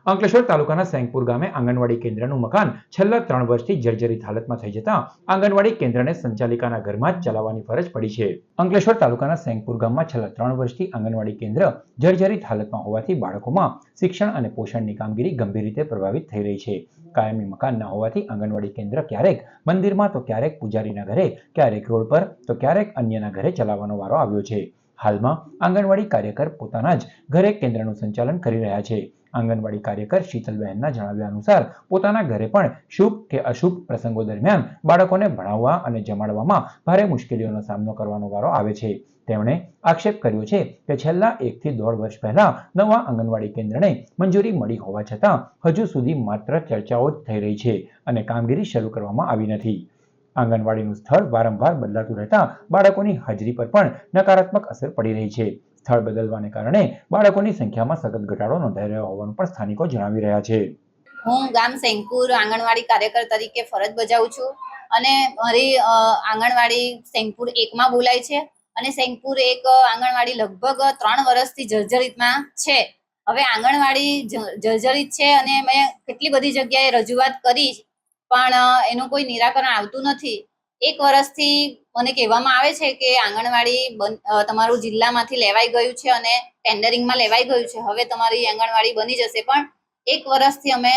અંકલેશ્વર તાલુકાના સેંગપુર ગામે આંગણવાડી કેન્દ્રનું મકાન છેલ્લા 3 વર્ષથી જર્જરિત હાલતમાં થઈ જતા આંગણવાડી કેન્દ્રને સંચાલિકાના ઘરમાં જ ચલાવવાની ફરજ પડી છે। અંકલેશ્વર તાલુકાના સેંગપુર ગામમાં છેલ્લા 3 વર્ષથી આંગણવાડી કેન્દ્ર જર્જરિત હાલતમાં હોવાથી બાળકોમાં શિક્ષણ અને પોષણની કામગીરી ગંભીર રીતે પ્રભાવિત થઈ રહી છે। કાયમી મકાન ન હોવાથી આંગણવાડી કેન્દ્ર ક્યારેક મંદિરમાં તો ક્યારેક પૂજારીના ઘરે, ક્યારેક રોડ પર તો ક્યારેક અન્યના ઘરે ચલાવવાનો વારો આવ્યો છે। હાલમાં આંગણવાડી કાર્યકર પોતાના જ ઘરે કેન્દ્રનું સંચાલન કરી રહ્યા છે। આંગણવાડી કાર્યકર શીતલબહેનના જણાવ્યા અનુસાર પોતાના ઘરે પણ શુભ કે અશુભ પ્રસંગો દરમિયાન બાળકોને ભણાવવા અને જમાડવામાં ભારે મુશ્કેલીઓનો સામનો કરવાનો વારો આવે છે। તેમણે આક્ષેપ કર્યો છે કે છેલ્લા 1 થી 1.5 વર્ષ પહેલા નવા આંગણવાડી કેન્દ્રને મંજૂરી મળી હોવા છતાં હજુ સુધી માત્ર ચર્ચાઓ જ થઈ રહી છે અને કામગીરી શરૂ કરવામાં આવી નથી। આંગણવાડીનું સ્થળ વારંવાર બદલાતું રહેતા બાળકોની હાજરી પર પણ નકારાત્મક અસર પડી રહી છે। સ્થળ બદલવાને કારણે બાળકોની સંખ્યામાં સતત ઘટાડો નોંધાઈ રહ્યો હોવાનું પણ સ્થાનિકો જણાવી રહ્યા છે। હું ગામ સેંગપુર આંગણવાડી કાર્યકર તરીકે ફરજ બજાવું છું અને મારી આંગણવાડી સેંગપુર 1 માં બોલાય છે અને સેંગપુર 1 આંગણવાડી લગભગ 3 વર્ષથી જર્જરિતમાં છે। હવે આંગણવાડી જર્જરિત છે અને મેં કેટલી બધી જગ્યાએ રજૂઆત કરી પણ એનું કોઈ નિરાકરણ આવતું નથી। 1 વર્ષથી મને કહેવામાં આવે છે કે આંગણવાડી તમારું જિલ્લામાંથી લેવાઈ ગયું છે અને ટેન્ડરિંગમાં લેવાઈ ગયું છે, હવે તમારી આંગણવાડી બની જશે। પણ 1 વર્ષથી અમે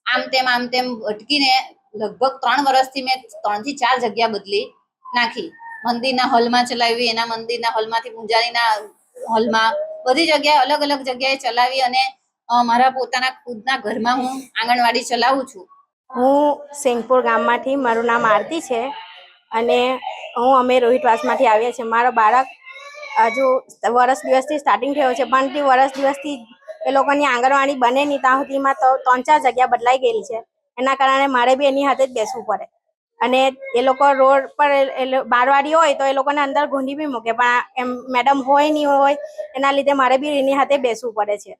આમ તેમ ભટકીને લગભગ 3 વર્ષથી મેં 3 થી 4 જગ્યા બદલી નાખી। મંદિરના હોલમાં ચલાવી, એના મંદિરના હોલમાંથી પૂજારીના હોલમાં, બધી જગ્યાએ અલગ અલગ જગ્યાએ ચલાવી અને મારા પોતાના ખુદના ઘરમાં હું આંગણવાડી ચલાવું છું। હું સેંગપુર ગામમાંથી, મારું નામ આરતી છે અને અમે રોહિતવાસમાંથી આવ્યા છીએ। મારો બાળક હજુ વર્ષ દિવસથી સ્ટાર્ટિંગ થયો છે પણ તે વર્ષ દિવસથી એ લોકોની આંગણવાડી બને નહીં ત્યાં સુધીમાં તો 3-4 જગ્યા બદલાઈ ગયેલી છે। એના કારણે મારે બી એની હાથે જ બેસવું પડે અને એ લોકો રોડ પર બારવાડી હોય તો એ લોકોને અંદર ઘૂંડી બી મૂકે પણ એમ મેડમ હોય નહીં હોય એના લીધે મારે બી એની હાથે બેસવું પડે છે।